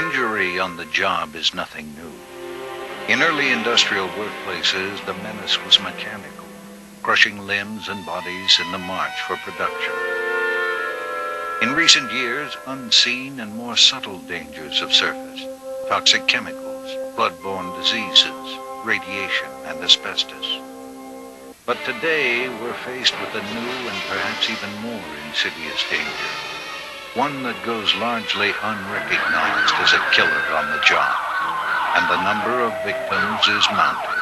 Injury on the job is nothing new. In early industrial workplaces, the menace was mechanical, crushing limbs and bodies in the march for production. In recent years, unseen and more subtle dangers have surfaced: toxic chemicals, blood-borne diseases, radiation, and asbestos. But today, we're faced with a new and perhaps even more insidious danger, one that goes largely unrecognized as a killer on the job, and the number of victims is mounting.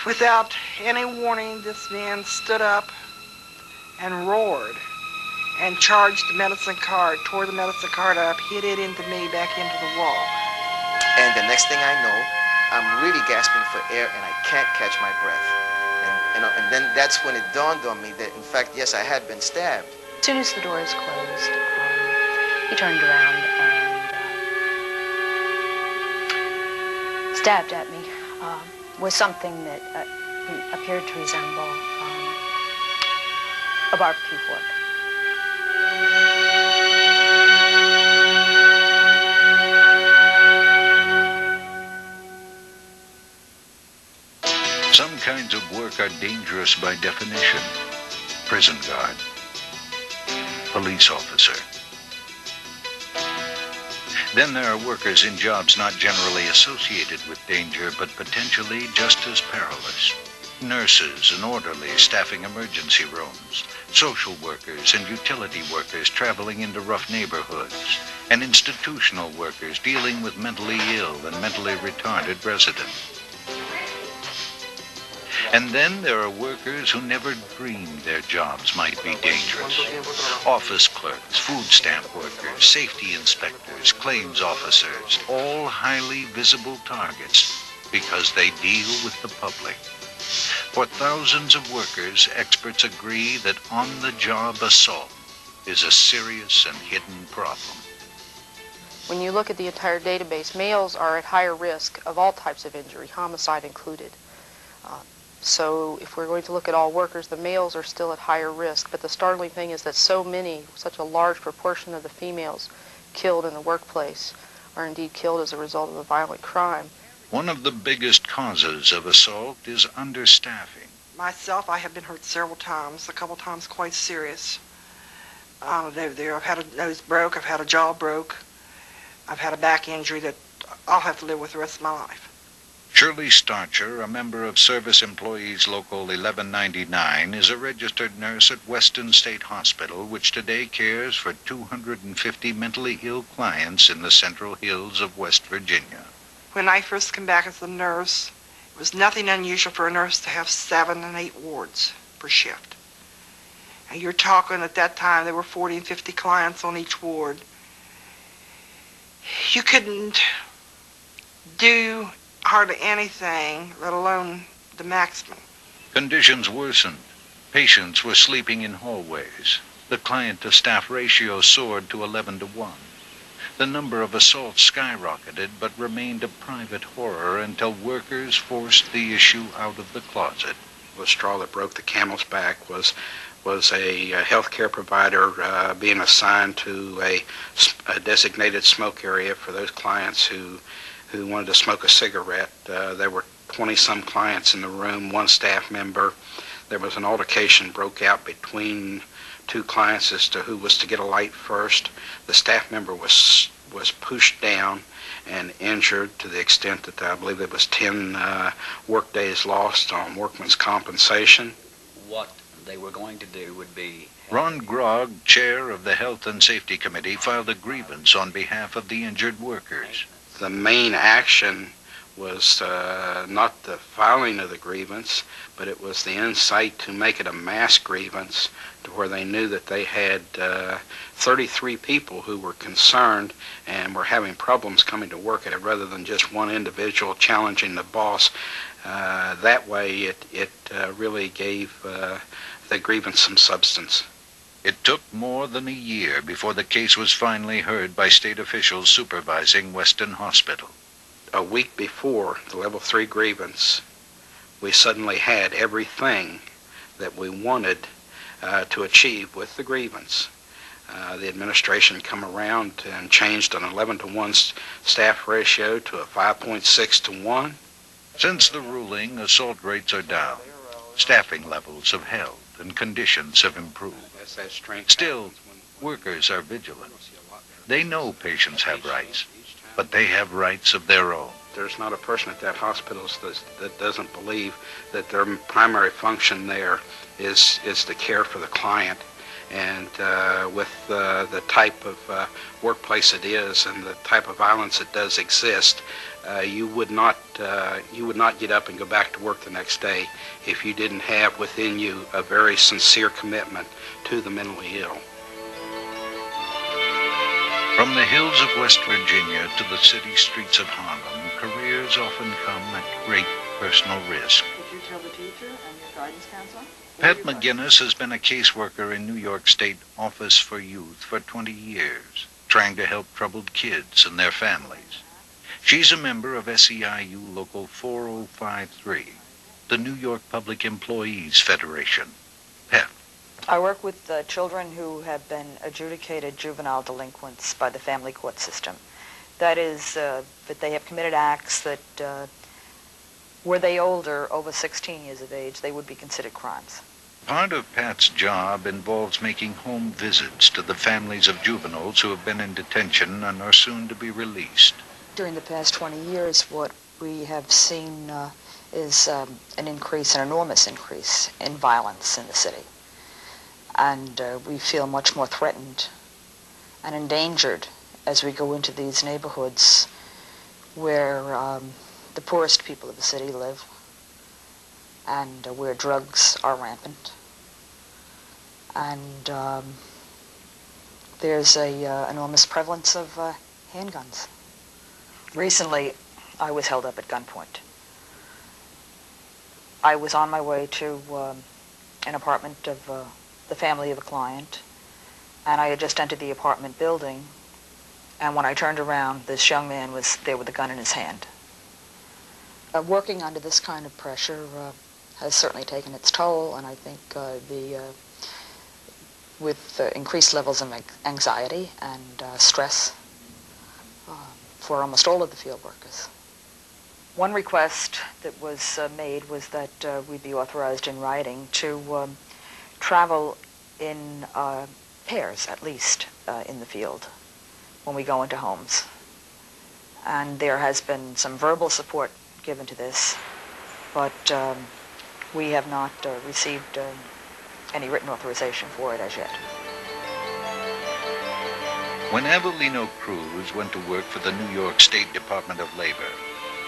Without any warning, this man stood up and roared and charged the medicine cart, tore the medicine cart up, hit it into me, back into the wall. And the next thing I know, I'm really gasping for air and I can't catch my breath. And then that's when it dawned on me that, in fact, yes, I had been stabbed. As soon as the doors closed, he turned around and stabbed at me with something that appeared to resemble a barbecue fork. Some kinds of work are dangerous by definition. Prison guard, police officer. Then there are workers in jobs not generally associated with danger, but potentially just as perilous. Nurses and orderlies staffing emergency rooms, social workers and utility workers traveling into rough neighborhoods, and institutional workers dealing with mentally ill and mentally retarded residents. And then there are workers who never dreamed their jobs might be dangerous. Office clerks, food stamp workers, safety inspectors, claims officers, all highly visible targets because they deal with the public. For thousands of workers, experts agree that on-the-job assault is a serious and hidden problem. When you look at the entire database, males are at higher risk of all types of injury, homicide included. So if we're going to look at all workers, the males are still at higher risk. But the startling thing is that such a large proportion of the females killed in the workplace are indeed killed as a result of a violent crime. One of the biggest causes of assault is understaffing. Myself, I have been hurt several times, a couple times quite serious. I've had a nose broke, I've had a jaw broke, I've had a back injury that I'll have to live with the rest of my life. Shirley Starcher, a member of Service Employees Local 1199, is a registered nurse at Weston State Hospital, which today cares for 250 mentally ill clients in the Central Hills of West Virginia. When I first came back as a nurse, it was nothing unusual for a nurse to have 7 and 8 wards per shift. And you're talking at that time, there were 40 and 50 clients on each ward. You couldn't do hardly anything, let alone the maximum. Conditions worsened. Patients were sleeping in hallways. The client-to-staff ratio soared to 11-to-1. The number of assaults skyrocketed, but remained a private horror until workers forced the issue out of the closet. The straw that broke the camel's back was a healthcare provider being assigned to a designated smoke area for those clients who wanted to smoke a cigarette. There were 20-some clients in the room, one staff member. There was an altercation broke out between 2 clients as to who was to get a light first. The staff member was pushed down and injured to the extent that I believe there was 10 work days lost on workman's compensation. What they were going to do would be... Ron Grogg, chair of the Health and Safety Committee, filed a grievance on behalf of the injured workers. The main action was not the filing of the grievance, but it was the insight to make it a mass grievance to where they knew that they had 33 people who were concerned and were having problems coming to work at it rather than just one individual challenging the boss. That way it really gave the grievance some substance. It took more than a year before the case was finally heard by state officials supervising Weston Hospital. A week before the level 3 grievance, we suddenly had everything that we wanted to achieve with the grievance. The administration come around and changed an 11-to-1 staff ratio to a 5.6-to-1. Since the ruling, assault rates are down, staffing levels have held, and conditions have improved. Still, workers are vigilant. They know patients have rights, but they have rights of their own. There's not a person at that hospital that doesn't believe that their primary function there is to care for the client. And with the type of workplace it is and the type of violence that does exist, you would not get up and go back to work the next day if you didn't have within you a very sincere commitment to the mentally ill. From the hills of West Virginia to the city streets of Harlem, careers often come at great personal risk. Did you tell the teacher and your guidance counselor? Pat McGinnis has been a caseworker in New York State Office for Youth for 20 years, trying to help troubled kids and their families. She's a member of SEIU Local 4053, the New York Public Employees Federation. Pat. I work with children who have been adjudicated juvenile delinquents by the family court system. That is, that they have committed acts that, were they older, over 16 years of age, they would be considered crimes. Part of Pat's job involves making home visits to the families of juveniles who have been in detention and are soon to be released. During the past 20 years, what we have seen is an enormous increase in violence in the city. And we feel much more threatened and endangered as we go into these neighborhoods where the poorest people of the city live and where drugs are rampant. And there's a enormous prevalence of handguns. Recently, I was held up at gunpoint. I was on my way to an apartment of the family of a client, and I had just entered the apartment building, and when I turned around, this young man was there with a gun in his hand. Working under this kind of pressure has certainly taken its toll, and I think with increased levels of anxiety and stress for almost all of the field workers. One request that was made was that we be authorized in writing to travel in pairs, at least, in the field when we go into homes. And there has been some verbal support given to this, but we have not received any written authorization for it as yet. When Avellino Cruz went to work for the New York State Department of Labor,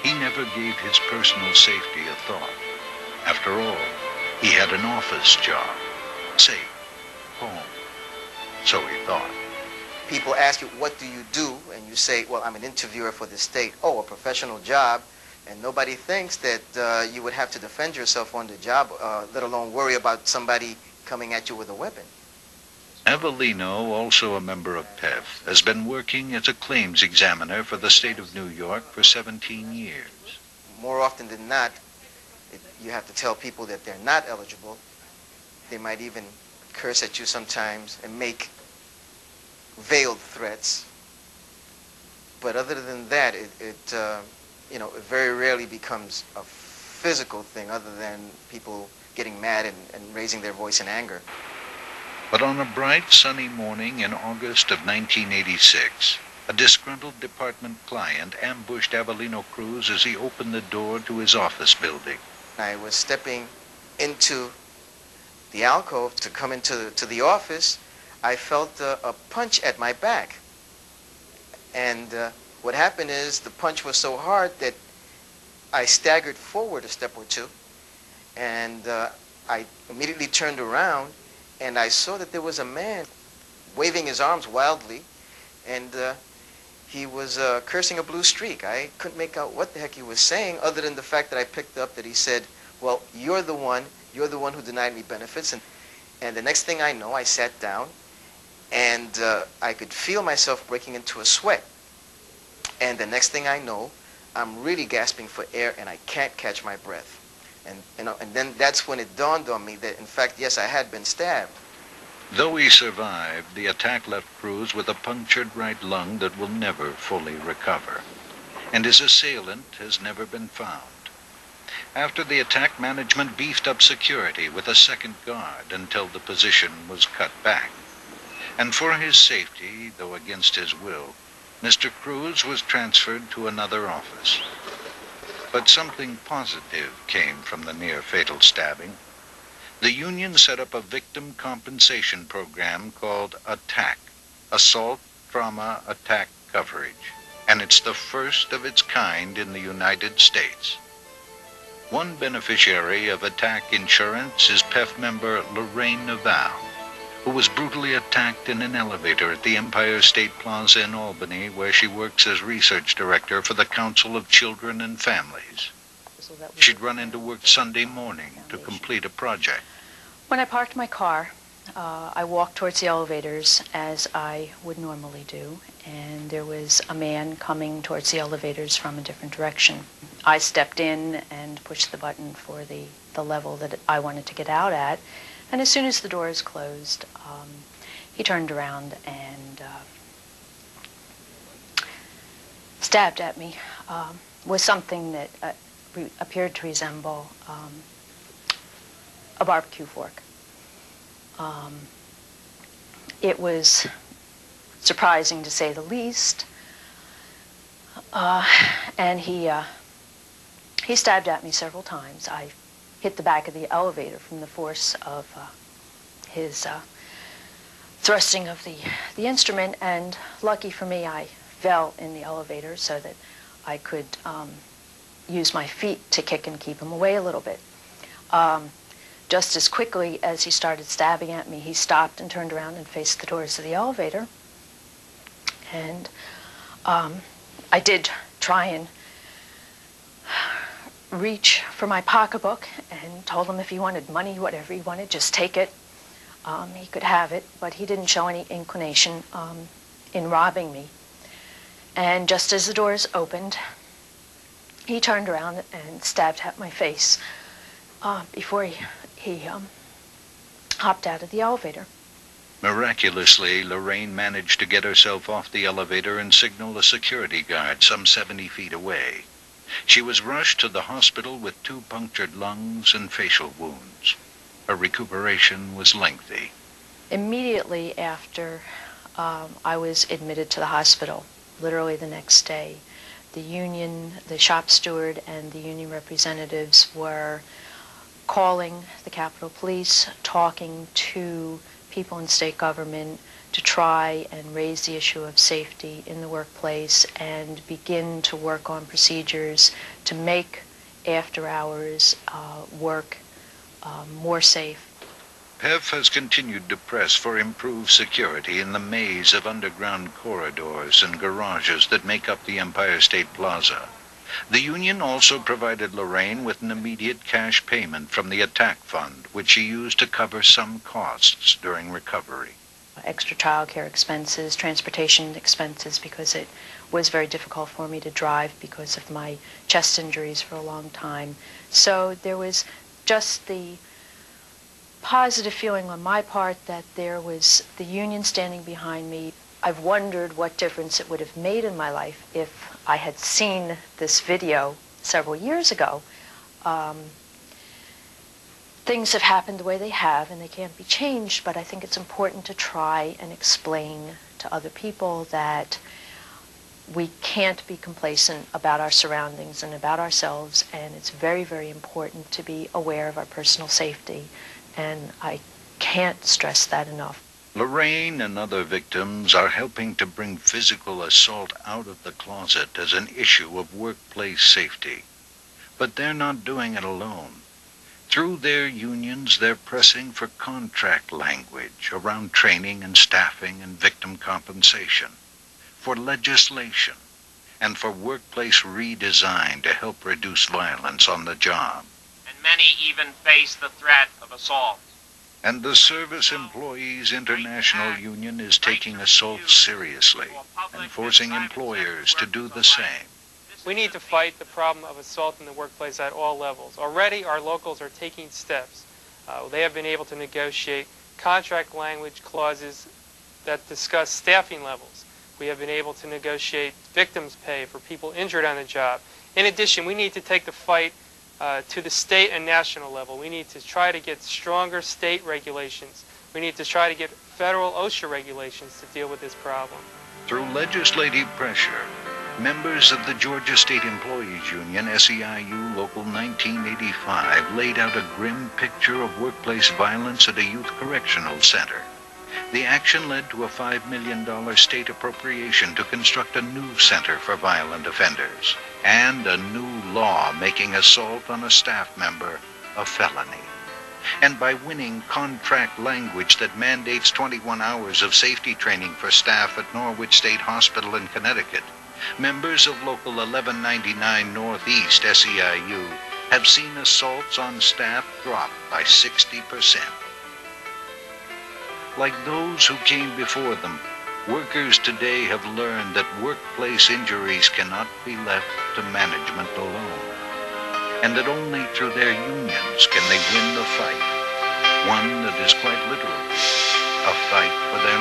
he never gave his personal safety a thought. After all, he had an office job. Safe, home. So he thought. People ask you, what do you do? And you say, well, I'm an interviewer for the state. Oh, a professional job. And nobody thinks that you would have to defend yourself on the job, let alone worry about somebody coming at you with a weapon. Avellino, also a member of PEF, has been working as a claims examiner for the state of New York for 17 years. More often than not, you have to tell people that they're not eligible. They might even curse at you sometimes and make veiled threats. But other than that, it very rarely becomes a physical thing other than people getting mad and raising their voice in anger. But on a bright, sunny morning in August of 1986, a disgruntled department client ambushed Avellino Cruz as he opened the door to his office building. I was stepping into the alcove to come into the office. I felt a punch at my back. And what happened is the punch was so hard that I staggered forward a step or two. And I immediately turned around, and I saw that there was a man waving his arms wildly, and he was cursing a blue streak. I couldn't make out what the heck he was saying, other than the fact that I picked up that he said, well, you're the one who denied me benefits. And And the next thing I know, I sat down, and I could feel myself breaking into a sweat. And the next thing I know, I'm really gasping for air, and I can't catch my breath. And then that's when it dawned on me that, in fact, yes, I had been stabbed. Though he survived, the attack left Cruz with a punctured right lung that will never fully recover. And his assailant has never been found. After the attack, management beefed up security with a second guard until the position was cut back. And for his safety, though against his will, Mr. Cruz was transferred to another office. But something positive came from the near-fatal stabbing. The union set up a victim compensation program called ATTACK, Assault Trauma Attack Coverage, and it's the first of its kind in the United States. One beneficiary of ATTACK insurance is PEF member Lorraine Naval, who was brutally attacked in an elevator at the Empire State Plaza in Albany, where she works as research director for the Council of Children and Families. She'd run into work Sunday morning to complete a project. When I parked my car, I walked towards the elevators as I would normally do, and there was a man coming towards the elevators from a different direction. I stepped in and pushed the button for the level that I wanted to get out at, and as soon as the doors closed, he turned around and stabbed at me with something that appeared to resemble a barbecue fork. It was surprising to say the least, and he stabbed at me several times. I hit the back of the elevator from the force of his thrusting of the instrument, and lucky for me, I fell in the elevator so that I could use my feet to kick and keep him away a little bit. Just as quickly as he started stabbing at me, he stopped and turned around and faced the doors of the elevator. And I did try and reach for my pocketbook and told him if he wanted money, whatever he wanted, just take it. He could have it, but he didn't show any inclination in robbing me. And just as the doors opened, he turned around and stabbed at my face before he hopped out of the elevator. Miraculously, Lorraine managed to get herself off the elevator and signal a security guard some 70 feet away. She was rushed to the hospital with 2 punctured lungs and facial wounds. Her recuperation was lengthy. Immediately after I was admitted to the hospital, literally the next day, the union, the shop steward, and the union representatives were calling the Capitol Police, talking to people in state government to try and raise the issue of safety in the workplace and begin to work on procedures to make after-hours work more safe. PEF has continued to press for improved security in the maze of underground corridors and garages that make up the Empire State Plaza. The union also provided Lorraine with an immediate cash payment from the attack fund, which she used to cover some costs during recovery. Extra child care expenses, transportation expenses, because it was very difficult for me to drive because of my chest injuries for a long time. So there was just the positive feeling on my part that there was the union standing behind me. I've wondered what difference it would have made in my life if I had seen this video several years ago. Things have happened the way they have, and they can't be changed, but I think it's important to try and explain to other people that we can't be complacent about our surroundings and about ourselves, and it's very, very important to be aware of our personal safety, and I can't stress that enough. Lorraine and other victims are helping to bring physical assault out of the closet as an issue of workplace safety. But they're not doing it alone. Through their unions, they're pressing for contract language around training and staffing and victim compensation, for legislation, and for workplace redesign to help reduce violence on the job. And many even face the threat of assault. And the Service Employees International Union is taking assault seriously and forcing employers to do the same. We need to fight the problem of assault in the workplace at all levels. Already, our locals are taking steps. They have been able to negotiate contract language clauses that discuss staffing levels. We have been able to negotiate victims' pay for people injured on the job. In addition, we need to take the fight to the state and national level. We need to try to get stronger state regulations. We need to try to get federal OSHA regulations to deal with this problem. Through legislative pressure, members of the Georgia State Employees Union, SEIU Local 1985, laid out a grim picture of workplace violence at a youth correctional center. The action led to a $5 million state appropriation to construct a new center for violent offenders and a new law making assault on a staff member a felony. And by winning contract language that mandates 21 hours of safety training for staff at Norwich State Hospital in Connecticut, members of Local 1199 Northeast SEIU have seen assaults on staff drop by 60%. Like those who came before them, workers today have learned that workplace injuries cannot be left to management alone, and that only through their unions can they win the fight, one that is quite literally a fight for their